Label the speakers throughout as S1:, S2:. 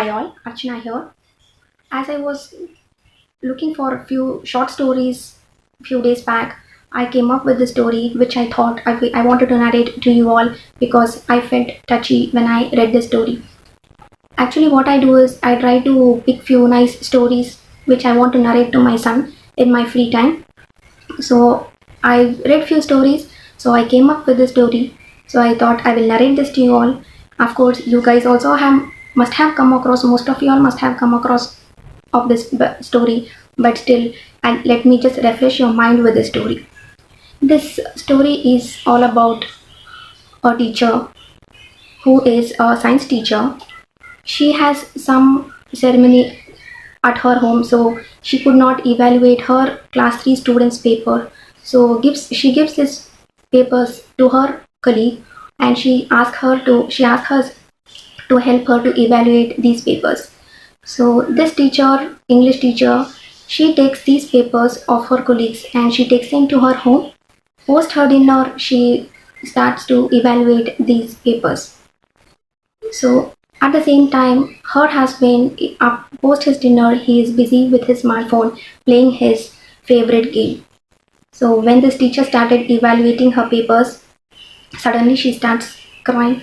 S1: Hi all, Archana here. As I was looking for a few short stories few days back, I came up with the story which I thought I wanted to narrate to you all because I felt touchy when I read the story. Actually, what I do is I try to pick few nice stories which I want to narrate to my son in my free time. So I read few stories, so I came up with the story. So I thought I will narrate this to you all. Of course, you guys also have must have come across, most of you all must have come across of this story, but still, and let me just refresh your mind with the story. This story is all about a teacher who is a science teacher. She has some ceremony at her home, so she could not evaluate her class 3 students paper. So she gives this papers to her colleague, and she asks her to help her to evaluate these papers. So this teacher, English teacher, she takes these papers of her colleagues and she takes them to her home. Post her dinner, she starts to evaluate these papers. So at the same time, her husband, post his dinner, he is busy with his smartphone playing his favorite game. So when this teacher started evaluating her papers, suddenly she starts crying.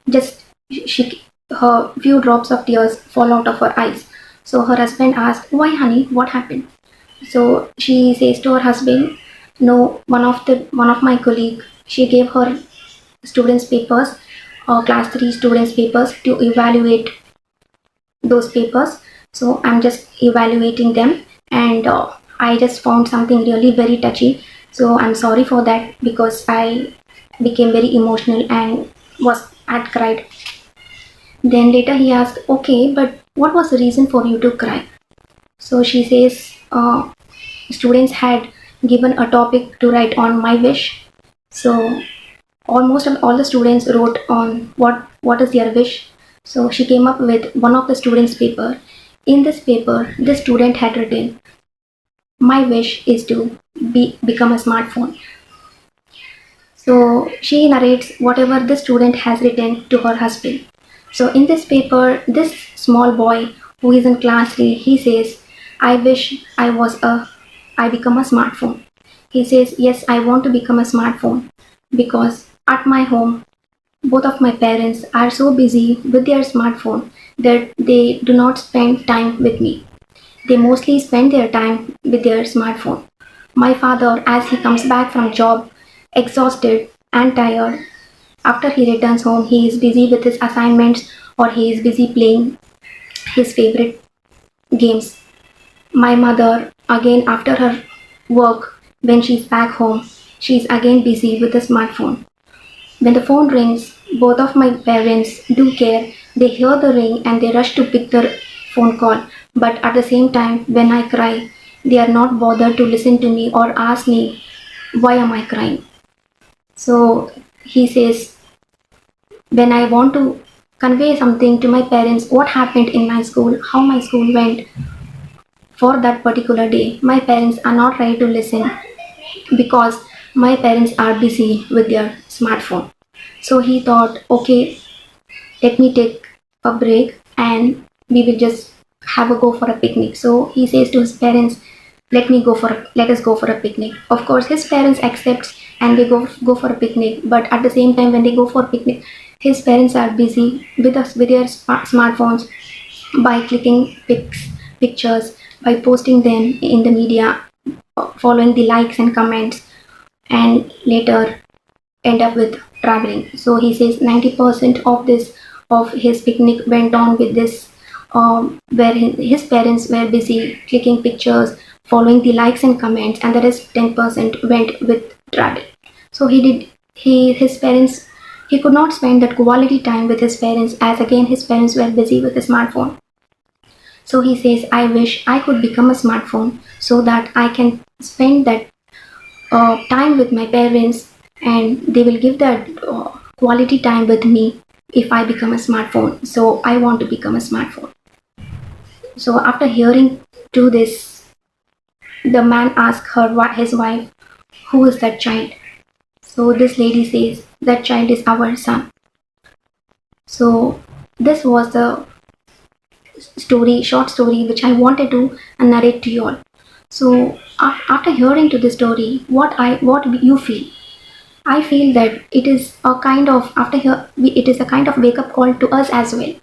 S1: Just she her few drops of tears fall out of her eyes. So her husband asked, "Why, honey? What happened?" So she says to her husband, "No, one of my colleague, she gave her students' papers, class 3 students' papers to evaluate those papers. So I'm just evaluating them, and I just found something really very touchy. So I'm sorry for that because I became very emotional and had cried." Then later he asked, "Okay, but what was the reason for you to cry?" So she says, students had given a topic to write on my wish. So almost all the students wrote on what is their wish. So she came up with one of the students' paper. In this paper, the student had written, "My wish is to become a smartphone." So she narrates whatever the student has written to her husband. So in this paper, this small boy who is in class 3, he says, "I wish I become a smartphone." He says, "Yes, I want to become a smartphone because at my home, both of my parents are so busy with their smartphone that they do not spend time with me. They mostly spend their time with their smartphone. My father, as he comes back from job, exhausted and tired, after he returns home, he is busy with his assignments or he is busy playing his favorite games. My mother, again after her work, when she's back home, she's again busy with the smartphone. When the phone rings, both of my parents do care. They hear the ring and they rush to pick the phone call. But at the same time, when I cry, they are not bothered to listen to me or ask me, why am I crying?" So he says, when I want to convey something to my parents, what happened in my school, how my school went for that particular day, my parents are not ready to listen because my parents are busy with their smartphone. So he thought, okay, let me take a break and we will just have a go for a picnic. So he says to his parents, let us go for a picnic. Of course his parents accept and they go for a picnic, but at the same time when they go for a picnic, his parents are busy with their smartphones by clicking pictures, by posting them in the media, following the likes and comments, and later end up with traveling. So he says 90% of his picnic went on with this, where his parents were busy clicking pictures, following the likes and comments, and the rest 10% went with travel. So his parents, he could not spend that quality time with his parents as again his parents were busy with the smartphone. So he says, "I wish I could become a smartphone so that I can spend that time with my parents and they will give that quality time with me if I become a smartphone. So I want to become a smartphone." So after hearing to this, the man asked his wife, "Who is that child?" So this lady says, "That child is our son." So this was the short story which I wanted to narrate to you all. So after hearing to this story, what you feel? I feel that it is a kind of it is a kind of wake up call to us as well.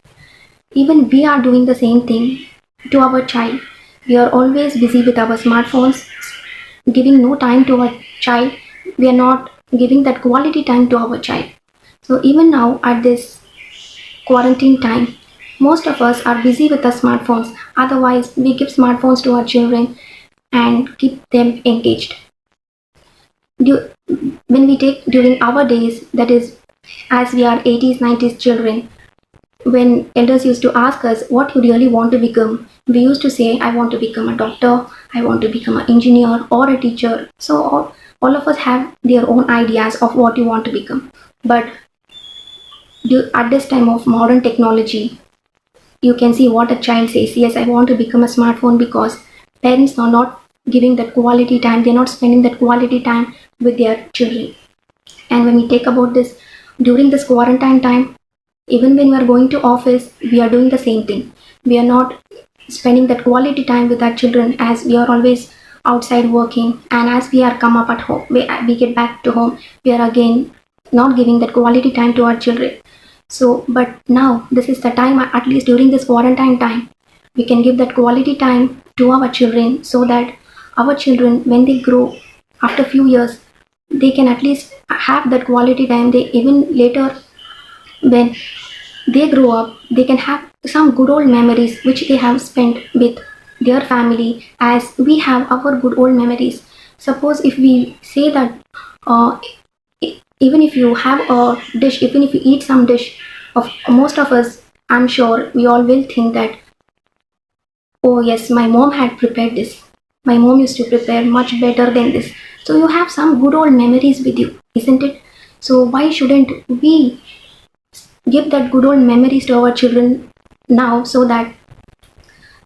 S1: Even we are doing the same thing to our child. We are always busy with our smartphones, giving no time to our child. We are not giving that quality time to our child. So even now at this quarantine time, most of us are busy with the smartphones. Otherwise, we give smartphones to our children and keep them engaged. When we take during our days, that is, as we are 80s, 90s children, when elders used to ask us what you really want to become, we used to say, I want to become a doctor, I want to become an engineer or a teacher. So all of us have their own ideas of what you want to become. But at this time of modern technology, you can see what a child says. Yes, I want to become a smartphone, because parents are not giving that quality time. They're not spending that quality time with their children. And when we take about this, during this quarantine time, even when we are going to office, we are doing the same thing. We are not spending that quality time with our children, as we are always outside working, and as we are come up at home, we get back to home, we are again not giving that quality time to our children. So, but now this is the time, at least during this quarantine time, we can give that quality time to our children, so that our children, when they grow after a few years, they can at least have that quality time. They even later, when they grow up, they can have some good old memories which they have spent with their family, as we have our good old memories. Suppose if we say that even if you have a dish, even if you eat some dish of most of us, I'm sure we all will think that, oh yes, my mom had prepared this. My mom used to prepare much better than this. So you have some good old memories with you, isn't it? So why shouldn't we give that good old memories to our children now, so that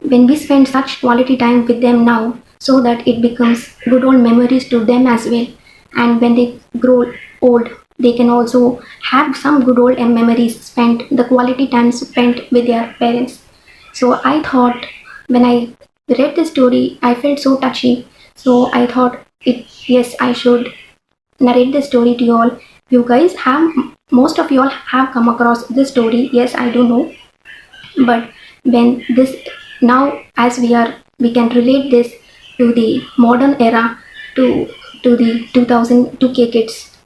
S1: when we spend such quality time with them now, so that it becomes good old memories to them as well. And when they grow old, they can also have some good old memories spent, the quality time spent with their parents. So I thought, when I read the story, I felt so touchy. So I thought, yes, I should narrate the story to you all. You guys have, most of you all have come across this story. Yes, I do know. But when this, now as we can relate this to the modern era, to the 2002K kids.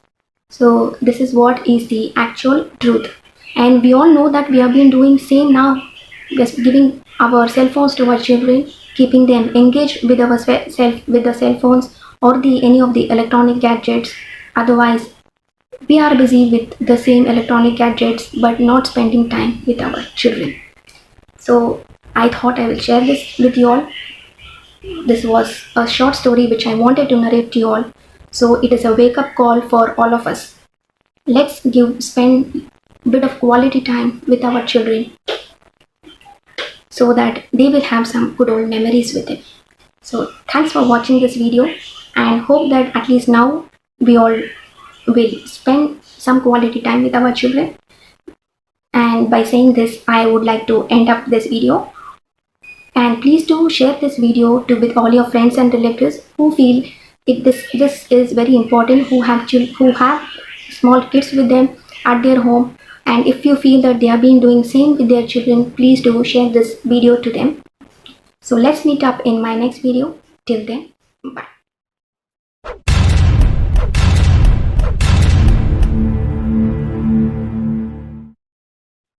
S1: So this is what is the actual truth. And we all know that we have been doing same now, just giving our cell phones to our children, keeping them engaged with with the cell phones or the any of the electronic gadgets. Otherwise, we are busy with the same electronic gadgets but not spending time with our children. So I thought I will share this with you all. This was a short story which I wanted to narrate to you all. So it is a wake up call for all of us. Let's spend a bit of quality time with our children, so that they will have some good old memories with it. So thanks for watching this video, and hope that at least now we all will spend some quality time with our children. And by saying this, I would like to end up this video. And please do share this video with all your friends and relatives who feel this is very important, who have small kids with them at their home. And if you feel that they are being doing same with their children, please do share this video to them. So let's meet up in my next video. Till then, bye.